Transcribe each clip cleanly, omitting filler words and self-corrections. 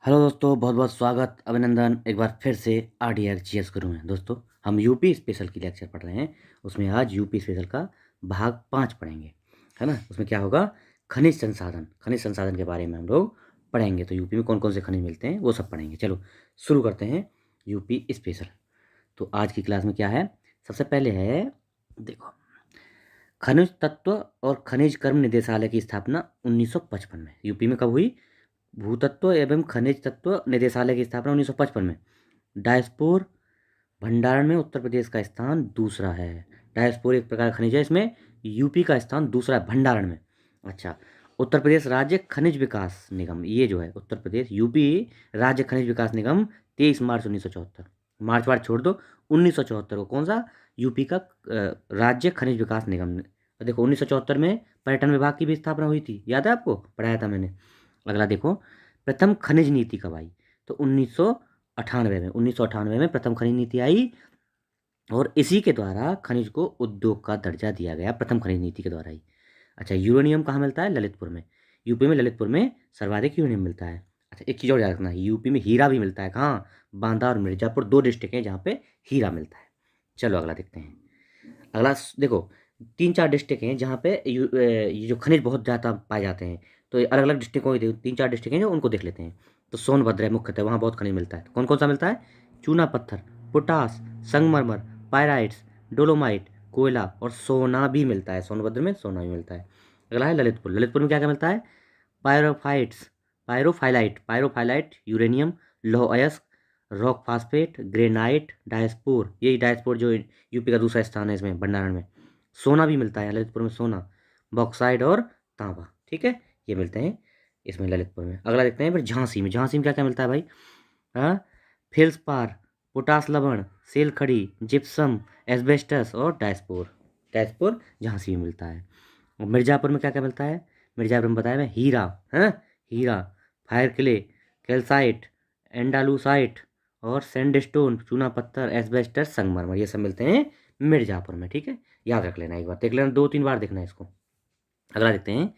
Hello दोस्तों, बहुत बहुत स्वागत, अभिनंदन एक बार फिर से आरडीआर जीएस गुरु में। दोस्तों, हम यूपी स्पेशल की लेक्चर पढ़ रहे हैं। उसमें आज यूपी स्पेशल का भाग 5 पढ़ेंगे, है ना। उसमें क्या होगा, खनिज संसाधन के बारे में हम लोग पढ़ेंगे। तो यूपी में कौन कौन से खनिज मिलते हैं वो सब पढ़ेंगे। चलो शुरू करते हैं यूपी स्पेशल। तो आज की क्लास में क्या है, सबसे पहले है, देखो, खनिज तत्व और खनिज कर्म निदेशालय की स्थापना 1955 में यूपी में कब हुई। भूतत्व एवं खनिज तत्व निदेशालय की स्थापना 1955 में। डायस्पोर भंडारण में उत्तर प्रदेश का स्थान दूसरा है। डायस्पोर एक प्रकार का खनिज है, इसमें यूपी का स्थान दूसरा है भंडारण में। अच्छा, उत्तर प्रदेश राज्य खनिज विकास निगम, ये जो है उत्तर प्रदेश यूपी राज्य खनिज विकास निगम 23 मार्च 1974। मार्च वार्च छोड़ दो, 1974 को कौन सा, यूपी का राज्य खनिज विकास निगम। देखो 1974 में पर्यटन विभाग की भी स्थापना हुई थी, याद है आपको, पढ़ाया था मैंने। अगला देखो, प्रथम खनिज नीति कब आई। तो 1998 में प्रथम खनिज नीति आई, और इसी के द्वारा खनिज को उद्योग का दर्जा दिया गया, प्रथम खनिज नीति के द्वारा ही। अच्छा, यूरेनियम कहाँ मिलता है, ललितपुर में। यूपी में ललितपुर में सर्वाधिक यूरेनियम मिलता है। अच्छा, एक चीज़ और याद रखना है, यूपी में हीरा भी मिलता है। कहाँ, बांदा और मिर्जापुर दो डिस्ट्रिक्ट हैं जहाँ पे हीरा मिलता है। चलो अगला देखते हैं। अगला देखो, 3-4 डिस्ट्रिक्ट हैं जहाँ पे ये जो खनिज बहुत ज़्यादा पाए जाते हैं। तो ये अलग अलग डिस्ट्रिक्टों के 3-4 डिस्ट्रिक्ट हैं जो, उनको देख लेते हैं। तो सोनभद्र है मुख्यतः, वहाँ बहुत खनिज मिलता है। तो कौन कौन सा मिलता है, चूना पत्थर, पोटास, संगमरमर, पायराइट्स, डोलोमाइट, कोयला और सोना भी मिलता है। सोनभद्र में सोना भी मिलता है। अगला है ललितपुर। ललितपुर में क्या क्या मिलता है, पायरोफाइट्स, पायरोफाइलाइट, यूरेनियम, लौह अयस्क, रॉक फास्फेट, ग्रेनाइट, डायस्पोर, यही डायस्पोर जो यूपी का दूसरा स्थान है इसमें भंडारण में। सोना भी मिलता है ललितपुर में, सोना, बॉक्साइड और तांबा, ठीक है, ये मिलते हैं इसमें ललितपुर में। अगला देखते हैं फिर झांसी में। झांसी में क्या क्या मिलता है भाई, हाँ, फेल्सपार, पोटास लवण, सेल खड़ी, जिप्सम, एस्बेस्टस और डायस्पोर। डायस्पोर झांसी में मिलता है। और मिर्ज़ापुर में क्या क्या मिलता है, मिर्ज़ापुर में बताया मैं, हीरा, है, हीरा, फायर क्ले, कैल्साइट, एंडालूसाइट और सैंडस्टोन, चूना पत्थर, एस्बेस्टस, संगमरमर, ये सब मिलते हैं मिर्ज़ापुर में, ठीक है। याद रख लेना, एक बार देख लेना, 2-3 बार देखना है इसको। अगला देखते हैं,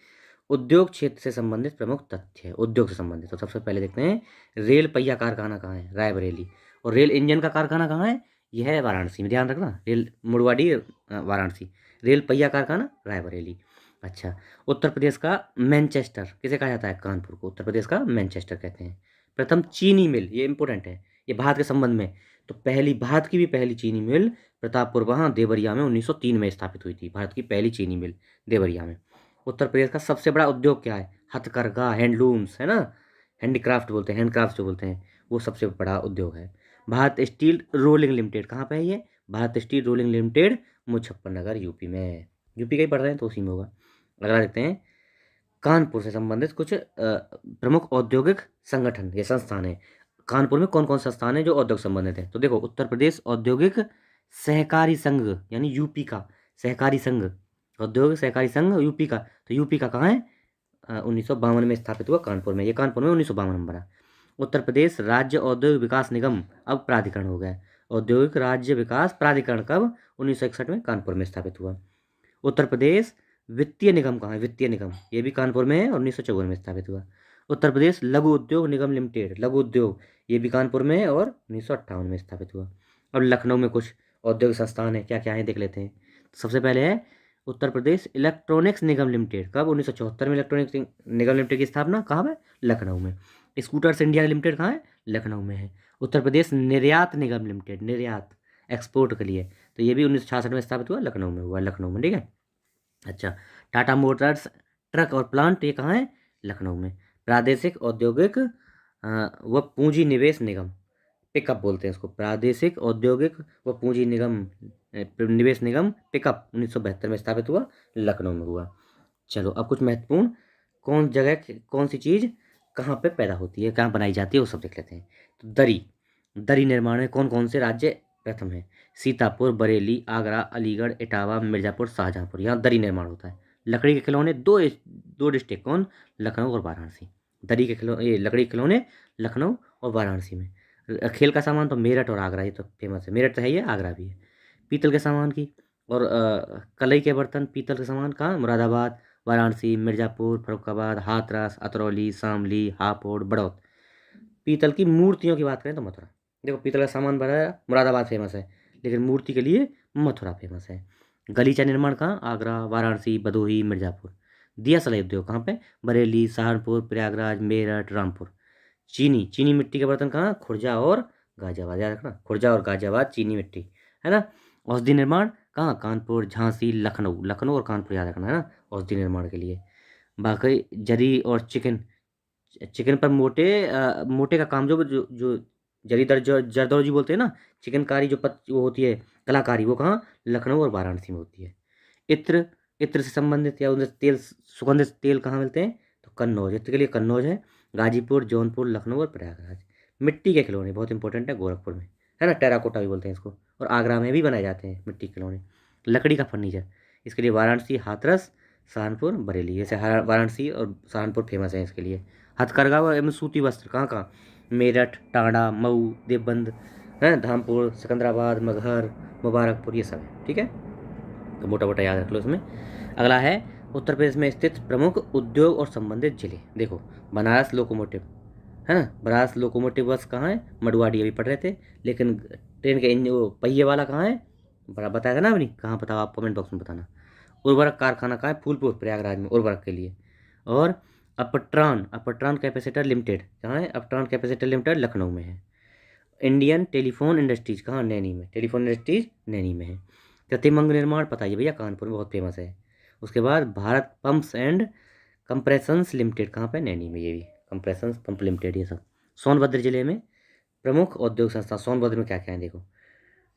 उद्योग क्षेत्र से संबंधित प्रमुख तथ्य। उद्योग से संबंधित तो सबसे पहले देखते हैं, रेल पहिया कारखाना कहाँ है, रायबरेली। और रेल इंजन का कारखाना कहाँ है, यह है वाराणसी में, ध्यान रखना, रेल मुड़वाड़ी वाराणसी, रेल पहिया कारखाना रायबरेली। अच्छा, उत्तर प्रदेश का मैनचेस्टर किसे कहा जाता है, कानपुर को उत्तर प्रदेश का मैनचेस्टर कहते हैं। प्रथम चीनी मिल, ये इंपॉर्टेंट है, ये भारत के संबंध में। तो पहली, भारत की भी पहली चीनी मिल प्रतापपुर, वहाँ देवरिया में 1903 में स्थापित हुई थी, भारत की पहली चीनी मिल देवरिया में। उत्तर प्रदेश का सबसे बड़ा उद्योग क्या है, हथकरघा, हैंडलूम्स, है ना, हैंडीक्राफ्ट बोलते हैं, हैंडक्राफ्ट जो बोलते हैं, वो सबसे बड़ा उद्योग है। भारत स्टील रोलिंग लिमिटेड कहाँ पे है ये, Bharat steel rolling limited Muzaffarnagar UP में है। यूपी का ही पढ़ रहे हैं तो उसी में होगा। अगला देखते हैं, कानपुर से संबंधित कुछ प्रमुख औद्योगिक संगठन या संस्थान है। कानपुर में कौन कौन संस्थान है जो औद्योगिक संबंधित है, तो देखो, उत्तर प्रदेश औद्योगिक सहकारी संघ, यानी यूपी का सहकारी संघ, औद्योगिक सहकारी संघ यूपी का। तो यूपी का कहाँ है, 1952 में स्थापित हुआ कानपुर में, ये कानपुर में 1952 में बना। उत्तर प्रदेश राज्य औद्योगिक विकास निगम अब प्राधिकरण हो गया। औद्योगिक राज्य विकास प्राधिकरण कब, 1961 में कानपुर में स्थापित हुआ। उत्तर प्रदेश वित्तीय निगम कहाँ है, वित्तीय निगम, ये भी कानपुर में है और 1954 में स्थापित हुआ। उत्तर प्रदेश लघु उद्योग निगम लिमिटेड, लघु उद्योग, ये भी कानपुर में है और 1958 में स्थापित हुआ। और लखनऊ में कुछ औद्योगिक संस्थान है, क्या क्या है देख लेते हैं। सबसे पहले है उत्तर प्रदेश इलेक्ट्रॉनिक्स निगम लिमिटेड, कब, 1974 में इलेक्ट्रॉनिक्स निगम लिमिटेड की स्थापना कहाँ है, लखनऊ में। स्कूटर्स इंडिया लिमिटेड कहाँ है, लखनऊ में है। उत्तर प्रदेश निर्यात निगम लिमिटेड, निर्यात एक्सपोर्ट के लिए, तो ये भी 1966 में स्थापित हुआ, लखनऊ में हुआ, लखनऊ में, ठीक है। अच्छा, टाटा मोटर्स ट्रक और प्लांट, ये कहाँ है, लखनऊ में। प्रादेशिक औद्योगिक व पूंजी निवेश निगम, पिकअप बोलते हैं इसको, प्रादेशिक औद्योगिक व पूंजी निगम, निवेश निगम पिकअप 1972 में स्थापित हुआ, लखनऊ में हुआ। चलो अब कुछ महत्वपूर्ण, कौन जगह कौन सी चीज़ कहाँ पे पैदा होती है, कहाँ बनाई जाती है, वो सब देख लेते हैं। तो दरी, दरी निर्माण में कौन कौन से राज्य प्रथम है, सीतापुर, बरेली, आगरा, अलीगढ़, इटावा, मिर्ज़ापुर, शाहजहाँपुर, यहाँ दरी निर्माण होता है। लकड़ी के खिलौने दो डिस्ट्रिक्ट, कौन, लखनऊ और वाराणसी। दरी के खिलौने, ये लकड़ी के खिलौने लखनऊ और वाराणसी में। खेल का सामान तो मेरठ और आगरा, ये तो फेमस है, मेरठ तो है ही है, आगरा भी है। पीतल के सामान की और कलई के बर्तन, पीतल के सामान कहाँ, मुरादाबाद, वाराणसी, मिर्ज़ापुर, फर्रुखाबाद, हाथरस, अतरौली, शामली, हापुड़, बड़ौत। पीतल की मूर्तियों की बात करें तो मथुरा। देखो पीतल का सामान बनाया मुरादाबाद फेमस है, लेकिन मूर्ति के लिए मथुरा फेमस है। गलीचा निर्माण कहाँ? आगरा, वाराणसी, भदोही, मिर्जापुर। दिया सलाई उद्योग कहाँ पे? बरेली, सहारनपुर, प्रयागराज, मेरठ, रामपुर। चीनी, चीनी मिट्टी के बर्तन कहाँ? खुर्जा और गाजियाबाद, याद रखना, खुर्जा और गाजियाबाद चीनी मिट्टी, है ना। औषधि निर्माण कहाँ? कानपुर, झांसी, लखनऊ, लखनऊ और कानपुर याद रखना, है ना, औषधि निर्माण के लिए। बाकी जरी और चिकन, चिकन पर मोटे का काम जो जरीदार जरदौजी बोलते हैं ना, चिकनकारी जो वो होती है कलाकारी, वो कहाँ? लखनऊ और वाराणसी में होती है। इत्र, इत्र से संबंधित या उनसे तेल, सुगंधित तेल कहाँ मिलते हैं? तो कन्नौज, इत्र के लिए कन्नौज है। गाजीपुर, जौनपुर, लखनऊ और प्रयागराज। मिट्टी के खिलौने बहुत इंपॉर्टेंट है गोरखपुर में, है ना, टेराकोटा भी बोलते हैं इसको, और आगरा में भी बनाए जाते हैं मिट्टी के खिलौने। लकड़ी का फर्नीचर, इसके लिए वाराणसी, हाथरस, सहारनपुर, बरेली, जैसे वाराणसी और सहारनपुर फेमस है इसके लिए। हथकरघा एवं सूती वस्त्र कहाँ कहाँ? मेरठ, टांडा, मऊ, देवबंद, है धामपुर, सिकंदराबाद, मगहर, मुबारकपुर, ये सब है, ठीक है। तो मोटा मोटा याद रख लो इसमें। अगला है उत्तर प्रदेश में स्थित प्रमुख उद्योग और संबंधित जिले। देखो बनारस लोकोमोटिव, है ना, बनारस लोकोमोटिव बस कहाँ है? मडुआडी, अभी पढ़ रहे थे। लेकिन ट्रेन के इंजन वो पहिए वाला कहाँ है? बड़ा बताया था ना अभी, कहाँ बताओ आप कमेंट बॉक्स में बताना। उर्वरक कारखाना कहाँ है? फूलपुर, प्रयागराज में, उर्वरक के लिए। और अपट्रान, अपट्रान कैपेसिटर लिमिटेड कहाँ है? अपट्रान कैपेसिटर लिमिटेड लखनऊ में है। इंडियन टेलीफोन इंडस्ट्रीज कहाँ? नैनी में, टेलीफोन इंडस्ट्रीज नैनी में है। प्रतिमंग निर्माण पता है भैया, कानपुर में बहुत फेमस है। उसके बाद Bharat pumps and compressions limited कहाँ पे? नैनी में, ये भी कंप्रेशंस पंप लिमिटेड, ये सब। सोनभद्र जिले में प्रमुख औद्योगिक संस्था, सोनभद्र में क्या क्या है देखो।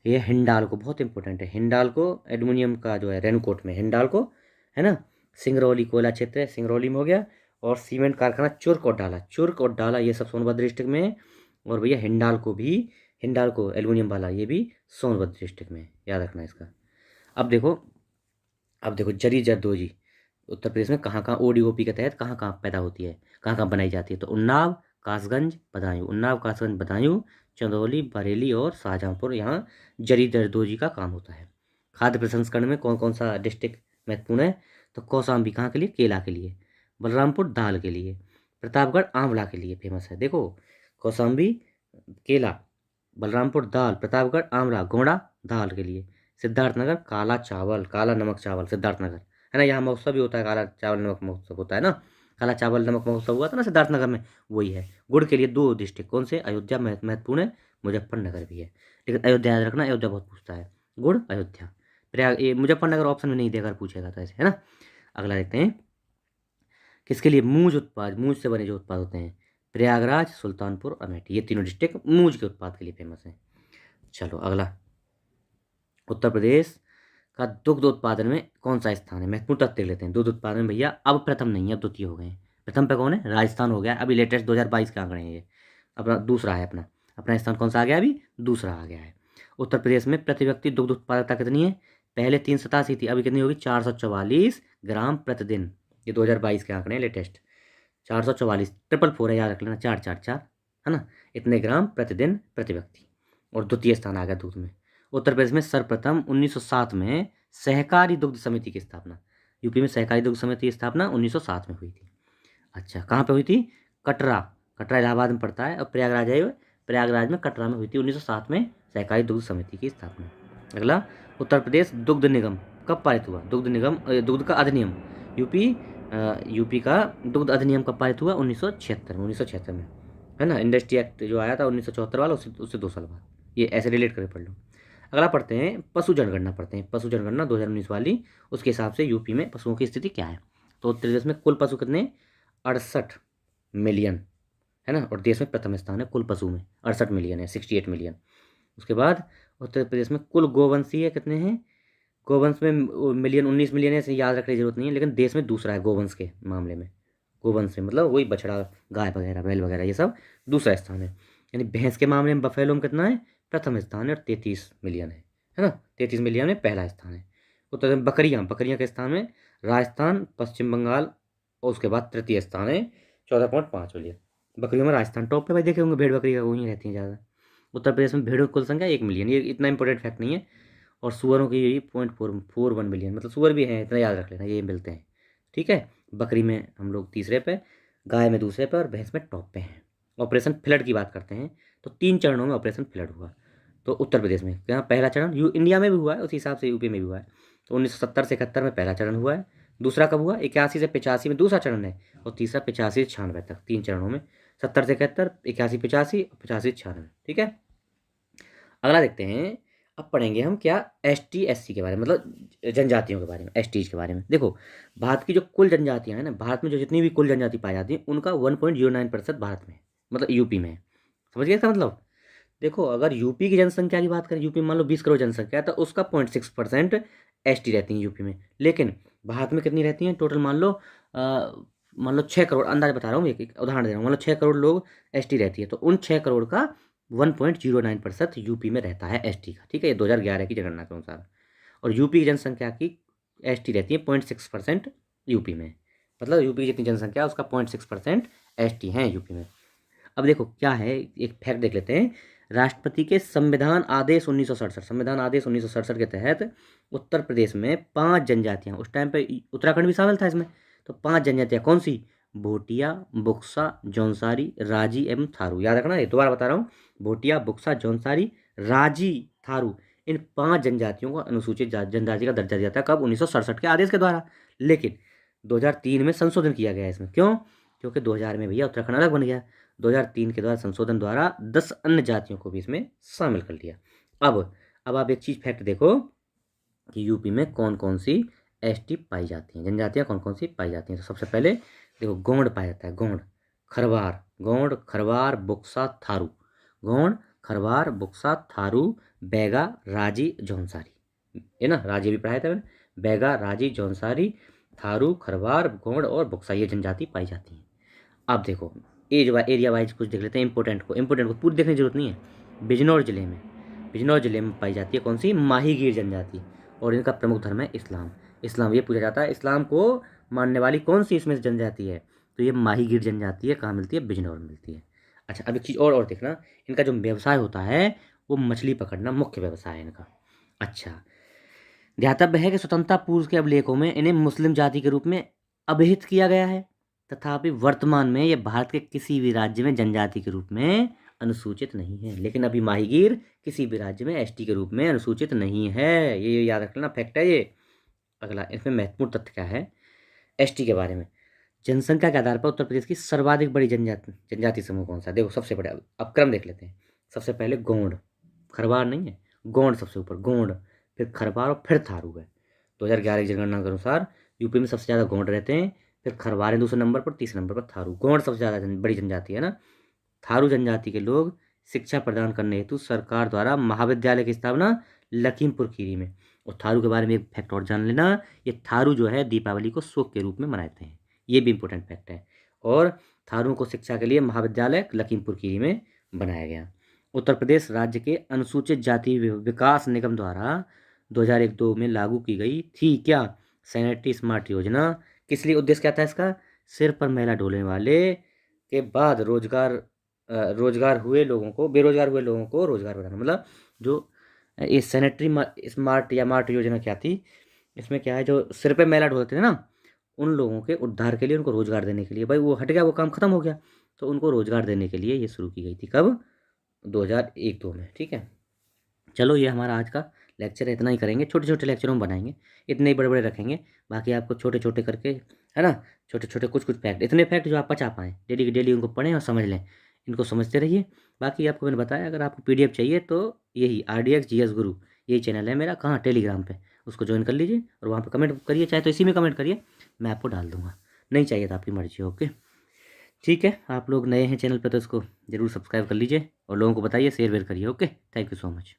ये हिंडाल्को बहुत इंपॉर्टेंट है, हिंडाल्को एल्युमिनियम का जो है रेनकोट में हिंडाल्को, है ना। सिंगरौली कोयला क्षेत्र है, सिंगरौली में हो गया। और सीमेंट कारखाना चुर्क और डाला, चुर्क और डाला ये सब सोनभद्र डिस्ट्रिक्ट में है। और भैया हिंडाल्को भी, हिंडाल्को एल्युमिनियम वाला, ये भी सोनभद्र डिस्ट्रिक्ट में है, याद रखना इसका। अब देखो, अब देखो जरी जरदोजी उत्तर प्रदेश में कहाँ कहाँ ओडीओपी के तहत कहाँ कहाँ पैदा होती है, कहाँ कहाँ बनाई जाती है? तो उन्नाव, कासगंज, बदायूं, उन्नाव, कासगंज, बदायूं, चंदौली, बरेली और शाहजहाँपुर, यहाँ जरी जरदोजी का काम होता है। खाद्य प्रसंस्करण में कौन कौन सा डिस्ट्रिक्ट महत्वपूर्ण है? तो कौशाम्बी कहाँ के लिए? केला के लिए। बलरामपुर दाल के लिए। प्रतापगढ़ आंवला के लिए फेमस है। देखो कौशाम्बी केला, बलरामपुर दाल, प्रतापगढ़ आंवला, गोंडा दाल के लिए। सिद्धार्थनगर काला चावल, काला नमक चावल, सिद्धार्थनगर, है ना, यहाँ महोत्सव भी होता है, काला चावल नमक महोत्सव होता है ना, काला चावल नमक महोत्सव हुआ था ना सिद्धार्थनगर में, वही है। गुड़ के लिए दो डिस्ट्रिक्ट कौन से? अयोध्या महत्वपूर्ण है, मुजफ्फरनगर भी है। लेकिन अयोध्या याद रखना, अयोध्या बहुत पूछता है। गुड़ अयोध्या, प्रयाग, ये मुजफ्फरनगर ऑप्शन में नहीं देगा, अगर पूछेगा तो ऐसे, है ना। अगला देखते हैं, किसके लिए? मूंज उत्पाद, मूंज से बने जो उत्पाद होते हैं, प्रयागराज, सुल्तानपुर, अमेठी, ये तीनों डिस्ट्रिक्ट मूंज के उत्पाद के लिए फेमस हैं। चलो अगला, उत्तर प्रदेश का दुग्ध उत्पादन में कौन सा स्थान है? महत्वपूर्ण तथ्य लेते हैं। दुग्ध उत्पादन में भैया अब प्रथम नहीं है, अब द्वितीय हो गए हैं। प्रथम पे कौन है? राजस्थान हो गया, अभी लेटेस्ट 2022 के आंकड़े हैं ये। अपना दूसरा है, अपना अपना स्थान कौन सा आ गया? अभी दूसरा आ गया है। उत्तर प्रदेश में प्रति व्यक्ति दुग्ध उत्पादकता कितनी है? पहले 387 थी, अभी कितनी होगी? 444 ग्राम प्रतिदिन। ये 2022 के आंकड़े हैं लेटेस्ट। 444, 444 है, याद रख लेना, 444, है ना, इतने ग्राम प्रतिदिन प्रति व्यक्ति। और द्वितीय स्थान आ गया दूध में। उत्तर प्रदेश में सर्वप्रथम 1907 में सहकारी दुग्ध समिति की स्थापना, यूपी में सहकारी दुग्ध समिति की स्थापना 1907 में हुई थी। अच्छा, कहाँ पे हुई थी? कटरा, कटरा इलाहाबाद में पड़ता है, और प्रयागराज है, प्रयागराज में, कटरा में हुई थी 1907 में सहकारी दुग्ध समिति की स्थापना। अगला, उत्तर प्रदेश दुग्ध निगम कब पारित हुआ? दुग्ध निगम, दुग्ध का अधिनियम, यूपी का दुग्ध अधिनियम कब पारित हुआ? 1976 में, 1976 में, है ना। इंडस्ट्री एक्ट जो आया था 1974 वाला, उससे 2 साल बाद। ये ऐसे रिलेट करके पढ़ लो। अगला पढ़ते हैं, पशु जनगणना पढ़ते हैं, पशु जनगणना 2019 वाली, उसके हिसाब से यूपी में पशुओं की स्थिति क्या है। तो उत्तर प्रदेश में कुल पशु कितने? 68 मिलियन, है ना, और देश में प्रथम स्थान है कुल पशु में, 68 मिलियन है, 68 मिलियन। उसके बाद उत्तर प्रदेश में कुल गोवंशीय कितने हैं? गोवंश में मिलियन, 19 मिलियन है, इसे याद रखने की जरूरत नहीं है, लेकिन देश में दूसरा है गोवंश के मामले में। गोवंश में मतलब वही बछड़ा, गाय वगैरह, बैल वगैरह, ये सब दूसरा स्थान है। यानी भैंस के मामले में बफेलो में कितना है? प्रथम स्थान है, और 33 मिलियन है ना, 33 मिलियन में पहला स्थान है। उत्तर प्रदेश में बकरियाँ, बकरियाँ के स्थान में राजस्थान, पश्चिम बंगाल, और उसके बाद तृतीय स्थान है 14.5 मिलियन। बकरियों में राजस्थान टॉप पे, भाई देखे होंगे, भेड़ बकरी का वहीं रहती हैं ज़्यादा। उत्तर प्रदेश में भेड़ों की कुल संख्या 1 मिलियन, ये इतना इंपॉर्टेंट फैक्ट नहीं है। और सुअरों की यही 0.41 मिलियन, मतलब सुअर भी हैं, इतना याद रख लेना, ये मिलते हैं, ठीक है। बकरी में हम लोग तीसरे पे, गाय में दूसरे पे, और भैंस में टॉप पे हैं। ऑपरेशन फ्लड की बात करते हैं तो 3 चरणों में ऑपरेशन फ्लड हुआ। तो उत्तर प्रदेश में यहाँ पहला चरण इंडिया में भी हुआ है, उसी हिसाब से यूपी में भी हुआ है। तो 1970 से 71 में पहला चरण हुआ है। दूसरा कब हुआ? 81 से 85 में दूसरा चरण है। और तीसरा 85 से 96 तक, 3 चरणों में, 70 से 71, 81 85, 85 से 96। ठीक है, अगला देखते हैं। अब पढ़ेंगे हम क्या, एस टी एस सी के बारे में, मतलब जनजातियों के बारे में, एस टीज के बारे में। देखो, भारत की जो कुल जनजातियां हैं ना, भारत में जो जितनी भी कुल जनजाति पाई जाती है उनका 1.09% भारत में, मतलब यूपी में है। समझ गए इसका मतलब? देखो, अगर यूपी की जनसंख्या की बात करें, यूपी में मान लो 20 करोड़ जनसंख्या है, तो उसका 0.6% एस टी रहती हैं यूपी में। लेकिन भारत में कितनी रहती हैं टोटल? मान लो 6 करोड़, अंदाज बता रहा हूँ, एक उदाहरण दे रहा हूँ, मान लो 6 करोड़ लोग एस टी रहती है, तो उन 6 करोड़ का 1.09% यूपी में रहता है एस टी का। ठीक है, ये 2011 की जनगणना के अनुसार। और यूपी की जनसंख्या की एस टी रहती है 0.6% यूपी में, मतलब यूपी की जितनी जनसंख्या है उसका 0.6% एस टी हैं यूपी में। अब देखो क्या है, एक फैक्ट देख लेते हैं। राष्ट्रपति के संविधान आदेश 1967, संविधान आदेश 1967 के तहत उत्तर प्रदेश में 5 जनजातियां, उस टाइम पे उत्तराखंड भी शामिल था इसमें, तो 5 जनजातियां कौन सी? भोटिया, बुक्सा, जौनसारी, राजी एवं थारू। याद रखना, ये दोबारा बता रहा हूँ, भोटिया, बुक्सा, जौनसारी, राजी, थारू, इन 5 जनजातियों को अनुसूचित जनजाति का दर्जा दिया था। कब? 1967 के आदेश के द्वारा। लेकिन 2003 में संशोधन किया गया इसमें। क्यों? क्योंकि 2000 में भैया उत्तराखंड अलग बन गया। 2003 के द्वारा संशोधन द्वारा 10 अन्य जातियों को भी इसमें शामिल कर लिया। अब आप एक चीज़ फैक्ट देखो कि यूपी में कौन कौन सी एसटी पाई जाती हैं, जनजातियाँ कौन कौन सी पाई जाती हैं। तो सबसे पहले देखो, गोंड पाया जाता है, गोंड, खरवार, गोंड, खरवार, बुक्सा, थारू, गोंड, खरवार, बुक्सा, थारू, बैगा, राजी, जौनसारी, है ना, राजी भी पढ़ाया था मैंने। बैगा, राजी, जौनसारी, थारू, खरवार, गोंड और बुक्सा, ये जनजाति पाई जाती हैं। अब देखो, एरिया वाइज कुछ देख लेते हैं, इंपोर्टेंट को पूरी देखने की जरूरत नहीं है। बिजनौर जिले में पाई जाती है कौन सी? माहीगीर जनजाति। और इनका प्रमुख धर्म है इस्लाम। इस्लाम ये पूछा जाता है, इस्लाम को मानने वाली कौन सी इसमें जनजाति है? तो ये माहीगीर जनजाति है। कहाँ मिलती है? बिजनौर में मिलती है। अच्छा, अब एक चीज़ और देखना, इनका जो व्यवसाय होता है वो मछली पकड़ना मुख्य व्यवसाय है इनका। अच्छा, ध्यातव्य है कि स्वतंत्रता पूर्व के अभिलेखों में इन्हें मुस्लिम जाति के रूप में अभिहित किया गया है, तथापि वर्तमान में ये भारत के किसी भी राज्य में जनजाति के रूप में अनुसूचित नहीं है। लेकिन अभी माहीगीर किसी भी राज्य में एसटी के रूप में अनुसूचित नहीं है, ये याद रखना, फैक्ट है ये। अगला, इसमें महत्वपूर्ण तथ्य क्या है एसटी के बारे में? जनसंख्या के आधार पर उत्तर प्रदेश की सर्वाधिक बड़ी जनजाति समूह कौन सा? देखो, सबसे बड़ा, अब क्रम देख लेते हैं। सबसे पहले गोंड, खरवार नहीं है, गोंड सबसे ऊपर, गोंड, फिर खरवार और फिर थारू है। 2011 की जनगणना के अनुसार यूपी में सबसे ज़्यादा गोंड रहते हैं, फिर खरवार है दूसरे नंबर पर, तीसरे नंबर पर थारू। गोंड सबसे ज़्यादा बड़ी जनजाति है ना। थारू जनजाति के लोग शिक्षा प्रदान करने हेतु सरकार द्वारा महाविद्यालय की स्थापना लखीमपुर खीरी में। और थारू के बारे में एक फैक्ट और जान लेना, ये थारू जो है दीपावली को शोक के रूप में मनाते हैं, ये भी इंपॉर्टेंट फैक्ट है। और थारू को शिक्षा के लिए महाविद्यालय लखीमपुर खीरी में बनाया गया। उत्तर प्रदेश राज्य के अनुसूचित जाति विकास निगम द्वारा 2001-2 में लागू की गई थी क्या? सैनिटरी स्मार्ट योजना। किस लिए? उद्देश्य क्या था इसका? सिर पर मैला ढोने वाले के बाद रोजगार हुए लोगों को, बेरोजगार हुए लोगों को रोजगार बनाना। मतलब जो ये सैनिटरी स्मार्ट या मार्ट योजना क्या थी, इसमें क्या है, जो सिर पे मैला ढोते थे ना, उन लोगों के उद्धार के लिए, उनको रोजगार देने के लिए, भाई वो हट गया, वो काम खत्म हो गया, तो उनको रोजगार देने के लिए ये शुरू की गई थी। कब? 2001-2 में। ठीक है, चलो ये हमारा आज का लेक्चर है, इतना ही करेंगे, छोटे छोटे लेक्चरों में बनाएंगे, इतने ही बड़े बड़े रखेंगे। बाकी आपको छोटे छोटे करके, है ना, छोटे छोटे कुछ कुछ फैक्ट, इतने फैक्ट जो आप पचा पाएँ, डेली डेली उनको पढ़ें और समझ लें, इनको समझते रहिए। बाकी आपको मैंने बताया, अगर आपको पीडीएफ चाहिए तो यही RDX GS गुरु, यही चैनल है मेरा, कहाँ, टेलीग्राम पे, उसको ज्वाइन कर लीजिए और वहाँ पर कमेंट करिए, चाहे तो इसी में कमेंट करिए, मैं आपको डाल दूँगा। नहीं चाहिए तो आपकी मर्जी, ओके। ठीक है, आप लोग नए हैं चैनल पर तो इसको ज़रूर सब्सक्राइब कर लीजिए और लोगों को बताइए, शेयर वेयर करिए। Okay, thank you so much.